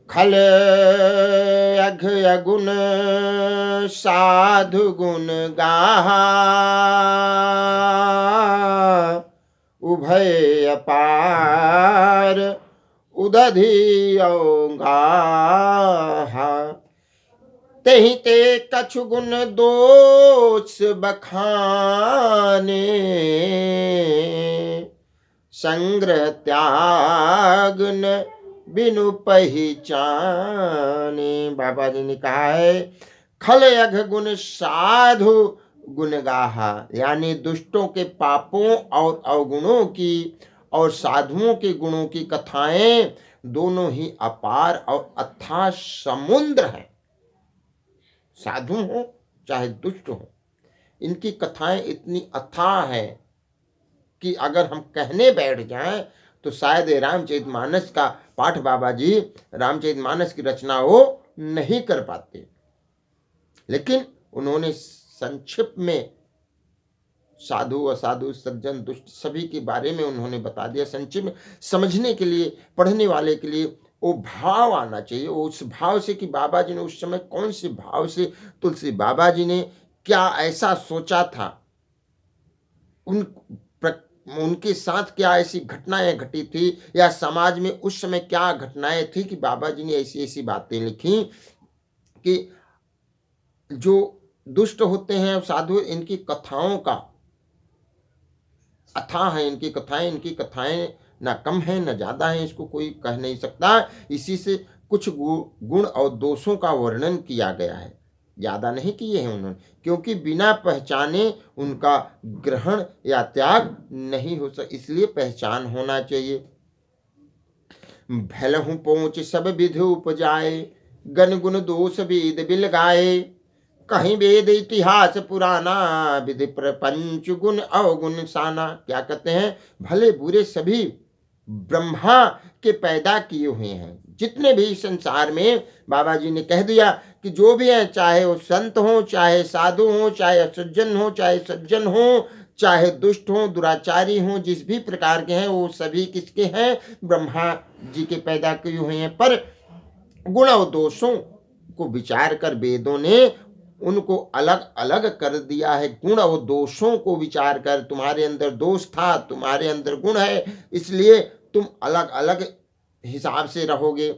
खल अघ अगुण साधु गुण गाहा, उभय अपार उदधि गाहा। तेहि ते कछु गुण दोष बखाने, संग्रह त्याग न बिनु पहचाने। बाबा जी ने कहा है खल अघ गुण साधु गुण गाहा, यानी दुष्टों के पापों और अवगुणों की और साधुओं के गुणों की कथाएं दोनों ही अपार और अथाह समुद्र है। साधु हो चाहे दुष्ट हो, इनकी कथाएं इतनी अथाह है कि अगर हम कहने बैठ जाएं तो शायद रामचरितमानस का पाठ बाबा जी रामचरितमानस की रचना वो नहीं कर पाते। लेकिन उन्होंने संक्षिप्त में साधु असाधु सज्जन दुष्ट सभी के बारे में उन्होंने बता दिया। संक्षिप्त में समझने के लिए, पढ़ने वाले के लिए वो भाव आना चाहिए, उस भाव से कि बाबा जी ने उस समय कौन से भाव से तुलसी बाबा जी ने क्या ऐसा सोचा था, उनके साथ क्या ऐसी घटनाएं घटी थी, या समाज में उस समय क्या घटनाएं थी कि बाबा जी ने ऐसी ऐसी बातें लिखी कि जो दुष्ट होते हैं साधु, इनकी कथाओं का अथाह है। इनकी कथाएं ना कम है ना ज्यादा है, इसको कोई कह नहीं सकता। इसी से कुछ गुण और दोषों का वर्णन किया गया है, ज्यादा नहीं किए हैं उन्होंने, क्योंकि बिना पहचाने उनका ग्रहण या त्याग नहीं हो सकता, इसलिए पहचान होना चाहिए। भलहु पहुँच सब विधि उपजाए, गण गुण दोष वेद बिल गाए। कहीं वेद इतिहास पुराना, विधि प्रपंच गुण अवगुण साना। क्या कहते हैं, भले बुरे सभी ब्रह्मा के पैदा किए हुए हैं। जितने भी संसार में बाबा जी ने कह दिया कि जो भी है, चाहे वो संत हो, चाहे साधु हो, चाहे असज्जन हो, चाहे सज्जन हो, चाहे दुष्ट हो, दुराचारी हो, जिस भी प्रकार के हैं, वो सभी किसके हैं, ब्रह्मा जी के पैदा किए हुए हैं। पर गुण और दोषों को विचार कर वेदों ने उनको अलग अलग कर दिया है। गुण और दोषों को विचार कर, तुम्हारे अंदर दोष था, तुम्हारे अंदर गुण है, इसलिए तुम अलग अलग हिसाब से रहोगे।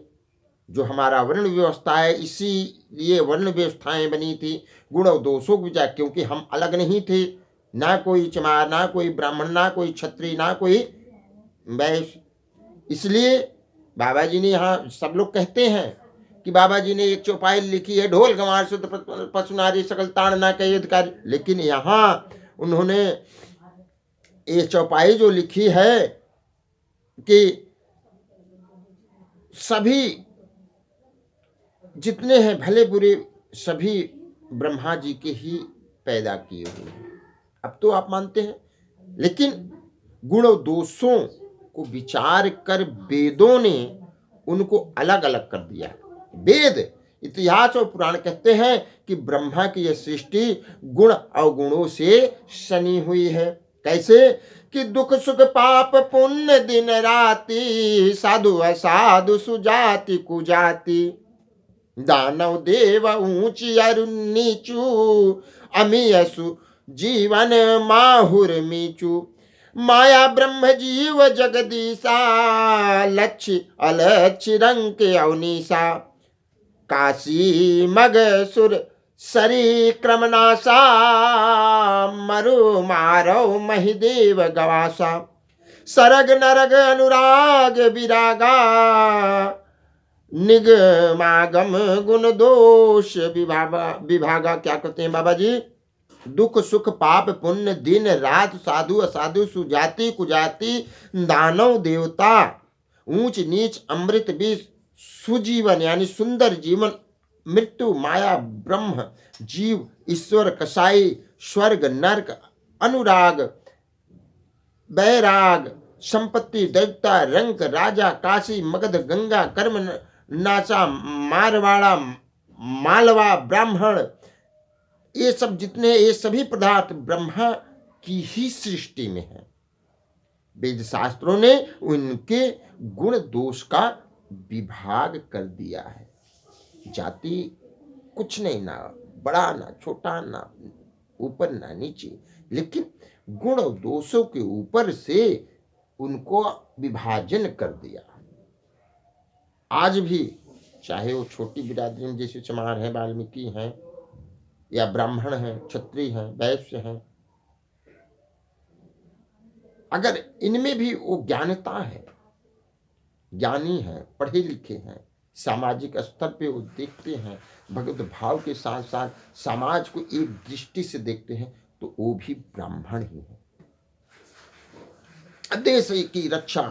जो हमारा वर्ण व्यवस्था है, इसीलिए वर्ण व्यवस्थाएं बनी थी, गुण और दोषों को विचार, क्योंकि हम अलग नहीं थे, ना कोई चमार, ना कोई ब्राह्मण, ना कोई क्षत्रिय, ना कोई वैश्य। इसलिए बाबा जी ने यहाँ, सब लोग कहते हैं कि बाबा जी ने एक चौपाई लिखी है, ढोल गंवार शुद्ध पशु नारी सकल ताड़ ना कहे अधिकारी, लेकिन यहाँ उन्होंने ये चौपाई जो लिखी है कि सभी जितने हैं भले बुरे सभी ब्रह्मा जी के ही पैदा किए हुए हैं। अब तो आप मानते हैं, लेकिन गुण और दोषों को विचार कर वेदों ने उनको अलग अलग कर दिया। वेद इतिहास और पुराण कहते हैं कि ब्रह्मा की यह सृष्टि गुण अवगुणों से सनी हुई है। कैसे कि दुख सुख पाप पुण्य दिन राति, साधु असाधु सुजाति कुजाति। दानव देव ऊंची अरु नीचू, अमी असु जीवन माहुर मीचू। माया ब्रह्म जीव जगदीशा, लक्ष्य अलक्ष्य रंग के अवनीसा। काशी मग सुर सरी क्रमनासा, मरु मारव महिदेव गवासा। सरग नरग अनुराग विरागा, निगमागम गुण दोष विभागा। क्या कहते हैं बाबा जी, दुख सुख पाप पुण्य दिन रात, साधु असाधु सुजाति कुजाति, दानव देवता, ऊंच नीच अमृत विष, सुजीवन यानी सुंदर जीवन, मृत्यु माया ब्रह्म जीव ईश्वर कसाई, स्वर्ग नरक, अनुराग बैराग, संपत्ति दैवता रंक राजा, काशी मगध गंगा, कर्म नाचा, मारवाड़ा मालवा ब्राह्मण, ये सब जितने, ये सभी पदार्थ ब्रह्मा की ही सृष्टि में है। वेद शास्त्रों ने उनके गुण दोष का विभाग कर दिया है। जाति कुछ नहीं, ना बड़ा ना छोटा, ना ऊपर ना नीचे, लेकिन गुण और दोषों के ऊपर से उनको विभाजन कर दिया। आज भी चाहे वो छोटी बिरादरी में जैसे चमार हैं, वाल्मीकि हैं, या ब्राह्मण हैं, क्षत्रिय हैं, वैश्य हैं, अगर इनमें भी वो ज्ञानता है, ज्ञानी हैं, पढ़े लिखे हैं, सामाजिक स्तर पे वो देखते हैं, भगवत भाव के साथ साथ समाज को एक दृष्टि से देखते हैं, तो वो भी ब्राह्मण ही है। देश की रक्षा,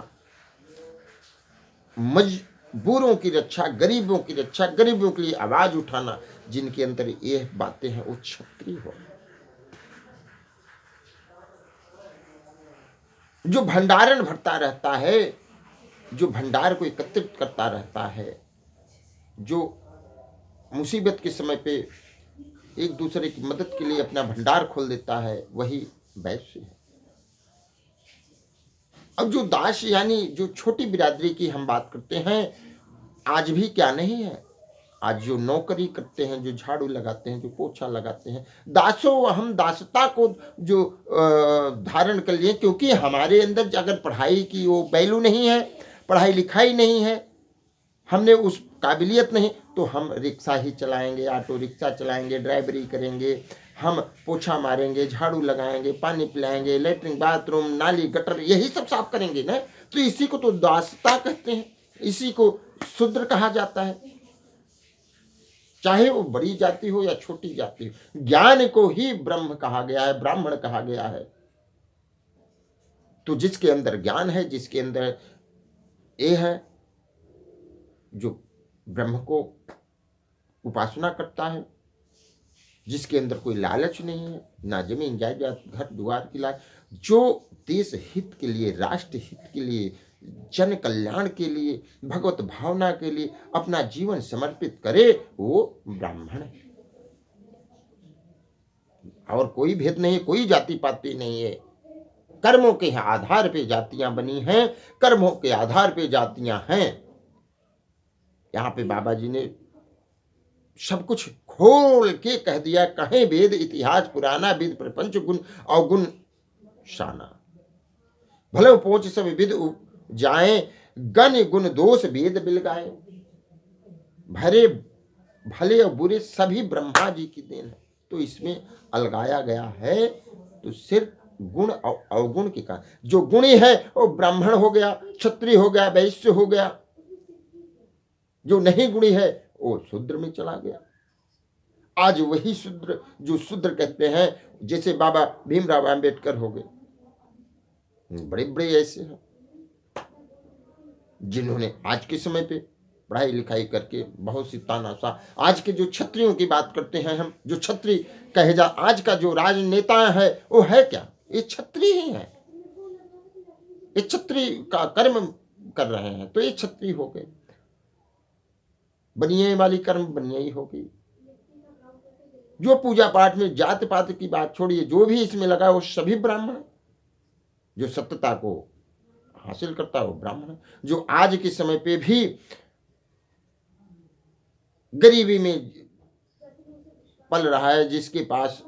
मजबूरों की रक्षा, गरीबों की रक्षा, गरीबों के लिए आवाज उठाना, जिनके अंदर ये बातें हैं, वो क्षत्रिय हो। जो भंडारण भरता रहता है, जो भंडार को एकत्रित करता रहता है, जो मुसीबत के समय पे एक दूसरे की मदद के लिए अपना भंडार खोल देता है, वही वैश्य है। अब जो दास यानी जो छोटी बिरादरी की हम बात करते हैं, आज भी क्या नहीं है, आज जो नौकरी करते हैं, जो झाड़ू लगाते हैं, जो पोछा लगाते हैं, दासों हम दासता को जो धारण कर लिए, क्योंकि हमारे अंदर अगर पढ़ाई की वो वैल्यू नहीं है, पढ़ाई लिखाई नहीं है, हमने उस काबिलियत नहीं, तो हम रिक्शा ही चलाएंगे, ऑटो रिक्शा चलाएंगे, ड्राइवरी करेंगे, हम पोछा मारेंगे, झाड़ू लगाएंगे, पानी पिलाएंगे, लेटरिन बाथरूम नाली गटर यही सब साफ करेंगे ना। तो इसी को तो दासता कहते हैं, इसी को शूद्र कहा जाता है, चाहे वो बड़ी जाति हो या छोटी जाति हो। ज्ञान को ही ब्रह्म कहा गया है, ब्राह्मण कहा गया है। तो जिसके अंदर ज्ञान है, जिसके अंदर ये है, जो ब्रह्म को उपासना करता है, जिसके अंदर कोई लालच नहीं है, ना जमीन जायदाद घर द्वार की लालच, जो देश हित के लिए, राष्ट्र हित के लिए, जन कल्याण के लिए, भगवत भावना के लिए अपना जीवन समर्पित करे, वो ब्राह्मण है। और कोई भेद नहीं, कोई जाति पाति नहीं है। कर्मों के आधार पे जातियां बनी हैं, कर्मों के आधार पे जातियां हैं। यहां पे बाबा जी ने सब कुछ खोल के कह दिया, कहें वेद इतिहास पुराना, विद प्रपंच गुण अवगुण शाना, भले पहुंच सब विद जाए, गण गुण दोष वेद बिल गाए। भरे भले और बुरे सभी ब्रह्मा जी की देन है। तो इसमें अलगाया गया है तो सिर्फ गुण और अवगुण के कारण। जो गुणी है वो ब्राह्मण हो गया, क्षत्रिय हो गया, वैश्य हो गया। जो नहीं गुणी है वो शूद्र में चला गया। आज वही शूद्र, जो शूद्र कहते हैं, जैसे बाबा भीमराव अंबेडकर हो गए, बड़े बड़े ऐसे हैं जिन्होंने आज के समय पे पढ़ाई लिखाई करके बहुत सी तानाशाह। आज के जो क्षत्रियों की बात करते हैं हम, जो क्षत्रिय कहे जा, आज का जो राजनेता है वो है क्या, ये क्षत्रिय ही है। ये क्षत्रिय का कर्म कर रहे हैं तो ये क्षत्रिय हो गए। बनिए वाली कर्म बनिए ही हो गई। जो पूजा पाठ में जात पात की बात छोड़िए, जो भी इसमें लगा वो सभी ब्राह्मण है। जो सत्यता को हासिल करता है वो ब्राह्मण है। जो आज के समय पे भी गरीबी में पल रहा है, जिसके पास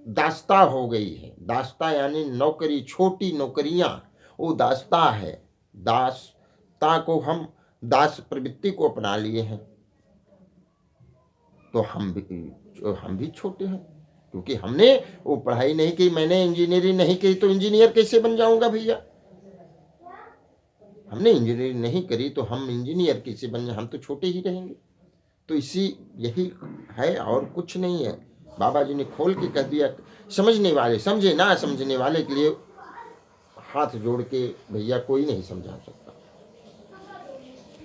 दास्ता हो गई है, दास्ता यानी नौकरी, छोटी नौकरियां, वो दास्ता है। दास्ता को हम दास प्रवृत्ति को अपना लिए हैं, तो हम भी छोटे हैं, क्योंकि हमने वो पढ़ाई नहीं की। मैंने इंजीनियरिंग नहीं की तो इंजीनियर कैसे बन जाऊंगा भैया। हमने इंजीनियरिंग नहीं करी तो हम इंजीनियर कैसे बन जाए, हम तो छोटे ही रहेंगे। तो इसी यही है और कुछ नहीं है। बाबा जी ने खोल के कह दिया। समझने वाले समझे, ना समझने वाले के लिए हाथ जोड़ के भैया कोई नहीं समझा सकता।